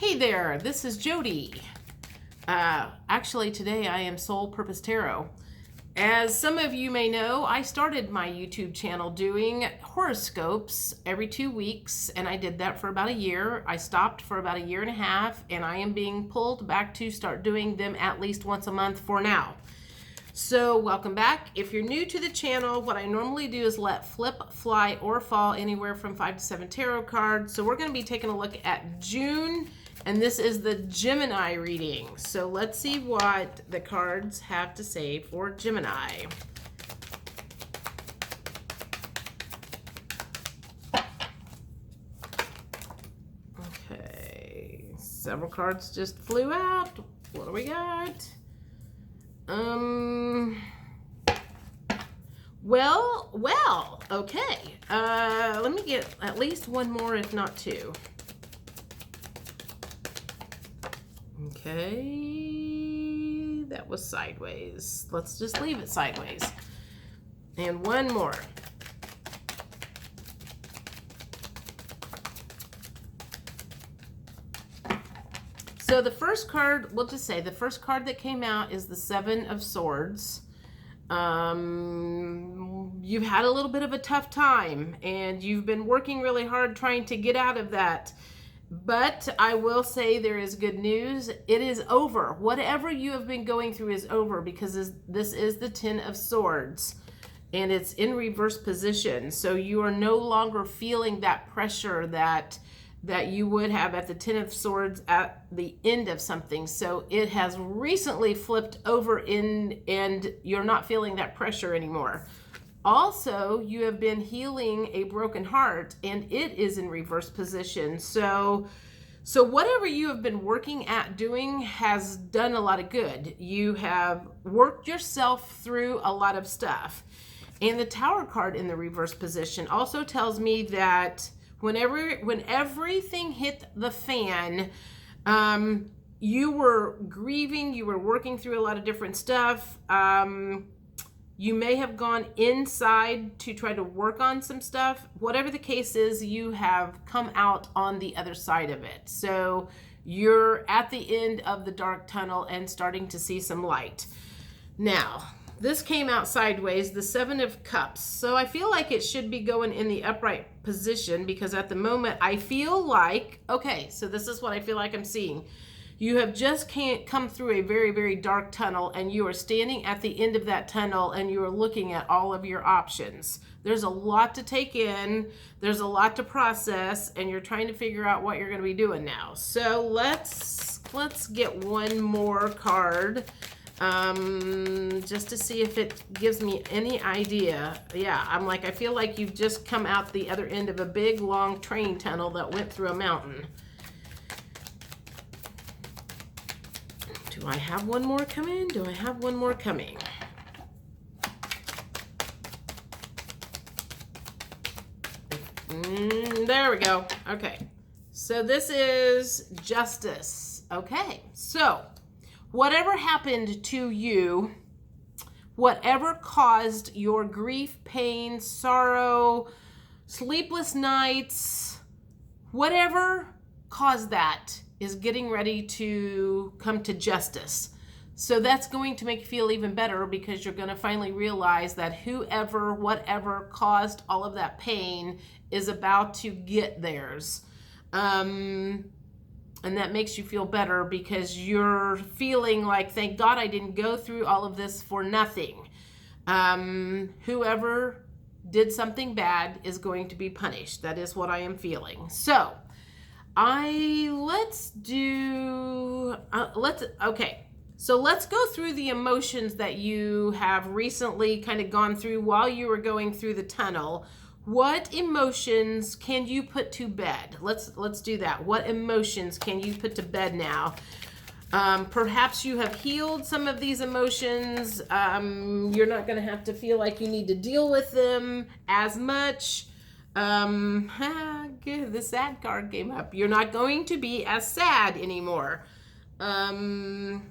Hey there, this is Jody. Actually, today I am Soul Purpose Tarot. As some of you may know, I started my YouTube channel doing horoscopes every 2 weeks, and I did that for about a year. I stopped for about a year and a half, and I am being pulled back to start doing them at least once a month for now. So welcome back. If you're new to the channel, what I normally do is let flip, fly, or fall anywhere from 5 to 7 tarot cards. So we're going to be taking a look at June, and this is the Gemini reading. So let's see what the cards have to say for Gemini. Okay, several cards just flew out. What do we got? Well, okay. Let me get at least one more, if not two. Okay, that was sideways. Let's just leave it sideways. And one more. So the first card, we'll just say the first card that came out is the Seven of Swords. You've had a little bit of a tough time and you've been working really hard trying to get out of that. But I will say there is good news. It is over. Whatever you have been going through is over, because this is the Ten of Swords and it's in reverse position. So you are no longer feeling that pressure that you would have at the Ten of Swords at the end of something. So it has recently flipped over and you're not feeling that pressure anymore. Also, you have been healing a broken heart and it is in reverse position. So whatever you have been working at doing has done a lot of good. You have worked yourself through a lot of stuff. And the Tower card in the reverse position also tells me that when everything hit the fan, you were grieving, you were working through a lot of different stuff. You may have gone inside to try to work on some stuff. Whatever the case is, you have come out on the other side of it. So you're at the end of the dark tunnel and starting to see some light. Now, this came out sideways, the Seven of Cups. So I feel like it should be going in the upright position, because at the moment I feel like, okay, so this is what I feel like I'm seeing. You have just come through a very, very dark tunnel and you are standing at the end of that tunnel and you are looking at all of your options. There's a lot to take in, there's a lot to process, and you're trying to figure out what you're going to be doing now. So let's get one more card. Just to see if it gives me any idea. Yeah, I feel like you've just come out the other end of a big, long train tunnel that went through a mountain. Do I have one more coming? Do I have one more coming? There we go. Okay, so this is Justice. Okay, so whatever happened to you, whatever caused your grief, pain, sorrow, sleepless nights, whatever caused that is getting ready to come to justice. So that's going to make you feel even better, because you're going to finally realize that whoever, whatever caused all of that pain is about to get theirs. And that makes you feel better, because you're feeling like, thank God I didn't go through all of this for nothing. Whoever did something bad is going to be punished. That is what I am feeling. So let's go through the emotions that you have recently kind of gone through while you were going through the tunnel. What emotions can you put to bed? Let's do that. What emotions can you put to bed now? Perhaps you have healed some of these emotions. You're not going to have to feel like you need to deal with them as much. The sad card came up. You're not going to be as sad anymore. The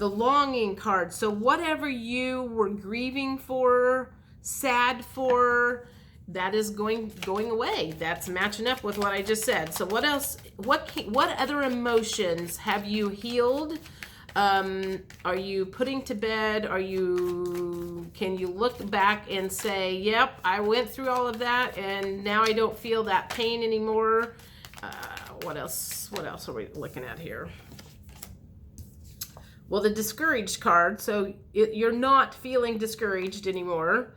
longing card. So whatever you were grieving for, sad for, that is going away. That's matching up with what I just said. So what else? What other emotions have you healed? Are you putting to bed? Can you look back and say, yep, I went through all of that and now I don't feel that pain anymore? What else are we looking at here? Well, the discouraged card. So you're not feeling discouraged anymore.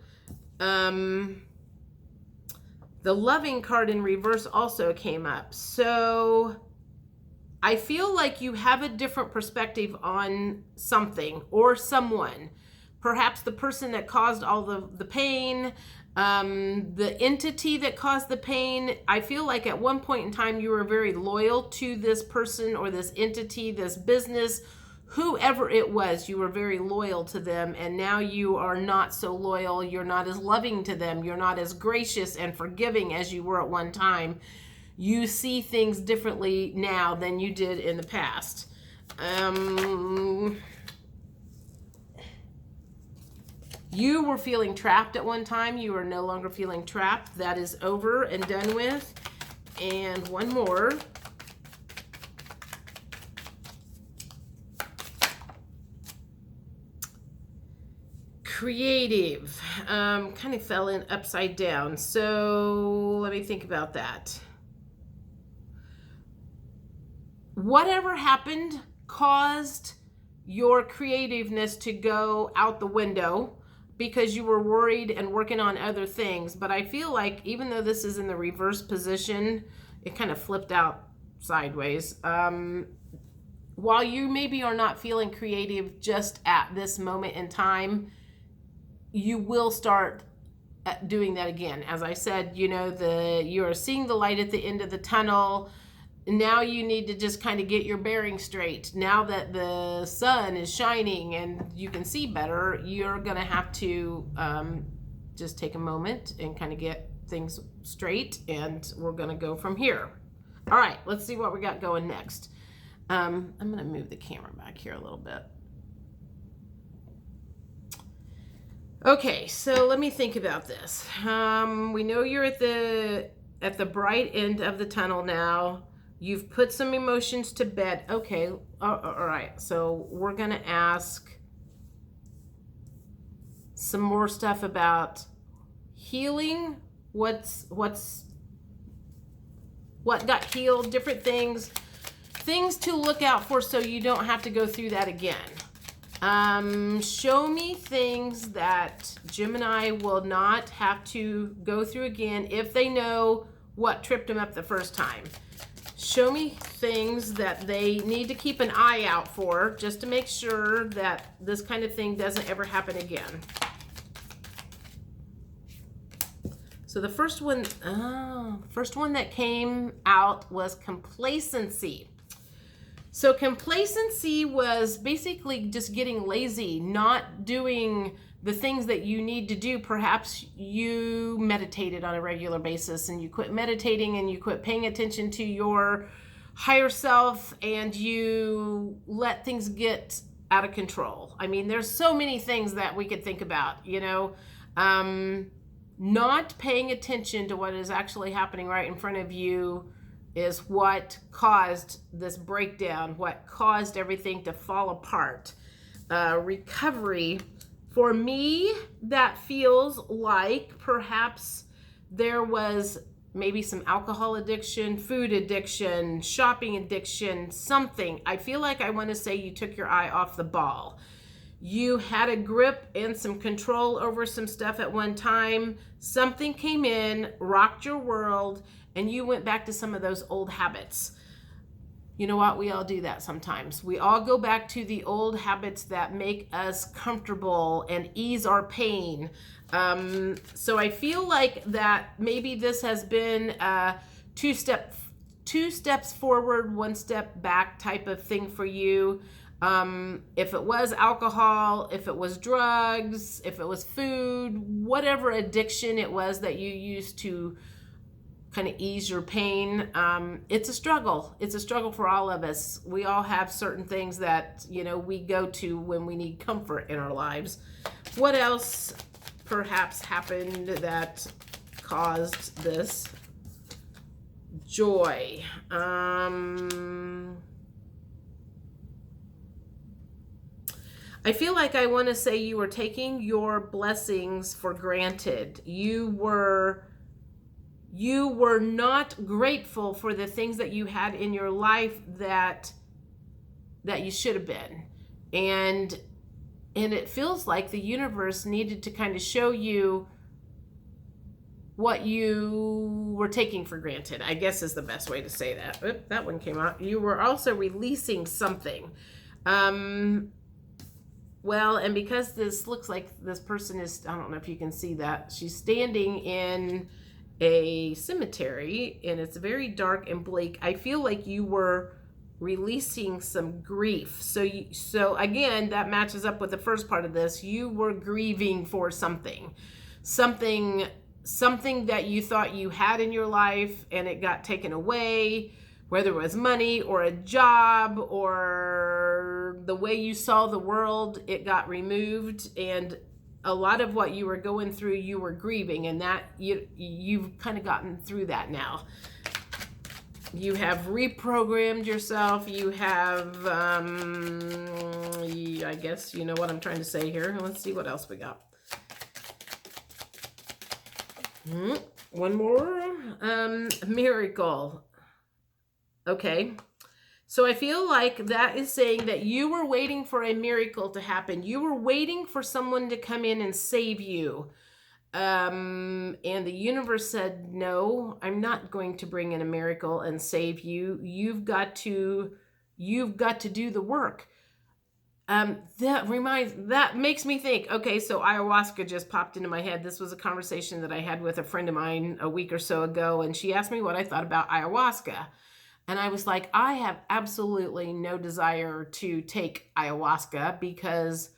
The loving card in reverse also came up. So I feel like you have a different perspective on something or someone. Perhaps the person that caused all the pain, the entity that caused the pain. I feel like at one point in time you were very loyal to this person or this entity, this business, whoever it was. You were very loyal to them, and now you are not so loyal. You're not as loving to them. You're not as gracious and forgiving as you were at one time. You see things differently now than you did in the past. You were feeling trapped at one time. You are no longer feeling trapped. That is over and done with. And one more. Creative. Kind of fell in upside down. So let me think about that. Whatever happened caused your creativeness to go out the window because you were worried and working on other things. But I feel like even though this is in the reverse position, it kind of flipped out sideways. While you maybe are not feeling creative just at this moment in time, you will start doing that again. As I said, you are seeing the light at the end of the tunnel. Now you need to just kind of get your bearing straight. Now that the sun is shining and you can see better, you're going to have to just take a moment and kind of get things straight, and we're going to go from here. All right, let's see what we got going next. I'm going to move the camera back here a little bit. Okay, so let me think about this. We know you're at the bright end of the tunnel now. You've put some emotions to bed. Okay, all right. So we're going to ask some more stuff about healing. What got healed, different things to look out for so you don't have to go through that again. Show me things that Gemini will not have to go through again if they know what tripped them up the first time. Show me things that they need to keep an eye out for just to make sure that this kind of thing doesn't ever happen again. So the first one that came out was complacency. So complacency was basically just getting lazy, not doing the things that you need to do. Perhaps you meditated on a regular basis and you quit meditating and you quit paying attention to your higher self and you let things get out of control. I mean, there's so many things that we could think about, not paying attention to what is actually happening right in front of you is what caused this breakdown, what caused everything to fall apart. Recovery. For me, that feels like perhaps there was maybe some alcohol addiction, food addiction, shopping addiction, something. I feel like I want to say you took your eye off the ball. You had a grip and some control over some stuff at one time. Something came in, rocked your world, and you went back to some of those old habits. You know what? We all do that sometimes. We all go back to the old habits that make us comfortable and ease our pain. So I feel like that maybe this has been a two steps forward, one step back type of thing for you. If it was alcohol, if it was drugs, if it was food, whatever addiction it was that you used to kind of ease your pain, it's a struggle. It's a struggle for all of us. We all have certain things that, we go to when we need comfort in our lives. What else perhaps happened that caused this. Joy. I feel like I want to say you were taking your blessings for granted. You were not grateful for the things that you had in your life that you should have been. And it feels like the universe needed to kind of show you what you were taking for granted, I guess is the best way to say that. Oop, that one came out. You were also releasing something. Well, and because this looks like this person is, I don't know if you can see that, she's standing in a cemetery and it's very dark and bleak. I feel like you were releasing some grief. So again, that matches up with the first part of this. You were grieving for something that you thought you had in your life and it got taken away, whether it was money or a job or the way you saw the world, it got removed. And a lot of what you were going through, you were grieving, and that you've kind of gotten through that now. You have reprogrammed yourself. You have, I guess you know what I'm trying to say here. Let's see what else we got. One more. Miracle. Okay. So I feel like that is saying that you were waiting for a miracle to happen. You were waiting for someone to come in and save you. And the universe said, no, I'm not going to bring in a miracle and save you. You've got to do the work. That makes me think, okay, so ayahuasca just popped into my head. This was a conversation that I had with a friend of mine a week or so ago, and she asked me what I thought about ayahuasca. And I was like, I have absolutely no desire to take ayahuasca because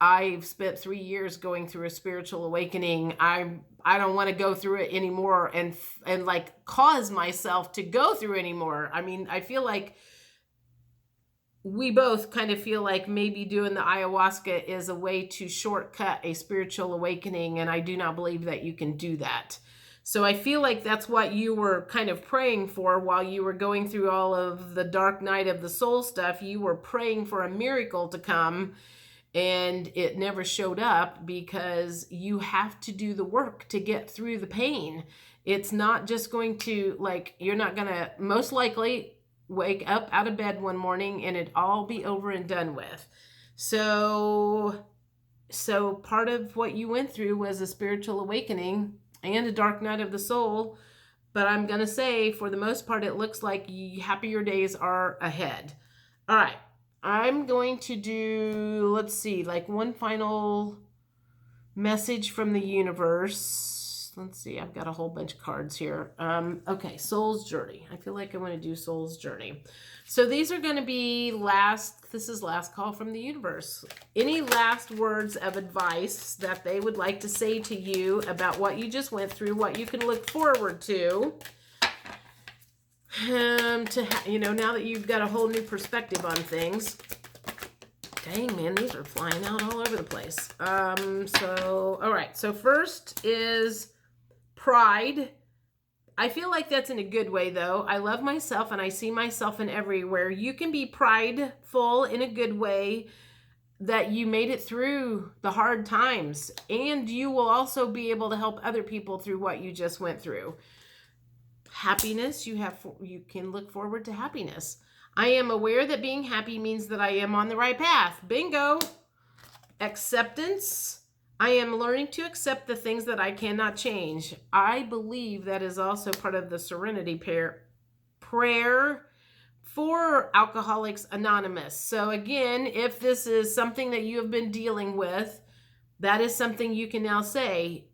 I've spent 3 years going through a spiritual awakening. I don't want to go through it anymore and like cause myself to go through anymore. I mean, I feel like we both kind of feel like maybe doing the ayahuasca is a way to shortcut a spiritual awakening, and I do not believe that you can do that. So I feel like that's what you were kind of praying for while you were going through all of the dark night of the soul stuff. You were praying for a miracle to come, and it never showed up because you have to do the work to get through the pain. It's not just going to, like, you're not going to most likely wake up out of bed one morning and it all be over and done with. So part of what you went through was a spiritual awakening and a dark night of the soul. But I'm going to say, for the most part, it looks like happier days are ahead. All right. I'm going to do, let's see, like one final message from the universe. Let's see, I've got a whole bunch of cards here. Okay, Soul's Journey. I feel like I want to do Soul's Journey. So these are going to be this is last call from the universe. Any last words of advice that they would like to say to you about what you just went through, what you can look forward to? Now that you've got a whole new perspective on things. Dang, man, these are flying out all over the place. All right. So first is pride. I feel like that's in a good way, though. I love myself and I see myself in everywhere. You can be prideful in a good way that you made it through the hard times, and you will also be able to help other people through what you just went through. Happiness, you can look forward to happiness. I am aware that being happy means that I am on the right path. Bingo. Acceptance. I am learning to accept the things that I cannot change. I believe that is also part of the Serenity prayer for Alcoholics Anonymous. So again, if this is something that you have been dealing with, that is something you can now say,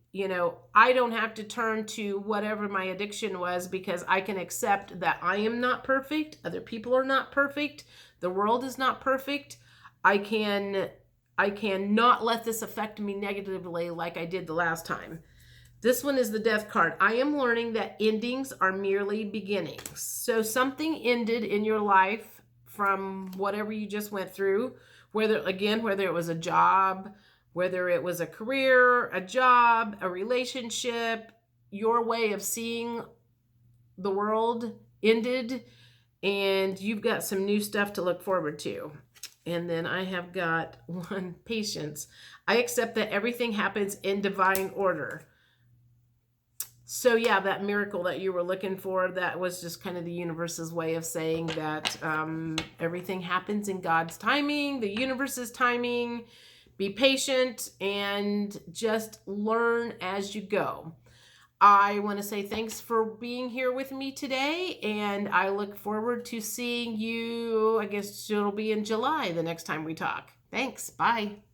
I don't have to turn to whatever my addiction was, because I can accept that I am not perfect. Other people are not perfect. The world is not perfect. I can not let this affect me negatively like I did the last time. This one is the Death card. I am learning that endings are merely beginnings. So something ended in your life from whatever you just went through, whether it was a job, whether it was a career, a job, a relationship, your way of seeing the world ended, and you've got some new stuff to look forward to. And then I have got one, patience. I accept that everything happens in divine order. So yeah, that miracle that you were looking for, that was just kind of the universe's way of saying that everything happens in God's timing, the universe's timing. Be patient and just learn as you go. I want to say thanks for being here with me today, and I look forward to seeing you. I guess it'll be in July the next time we talk. Thanks. Bye.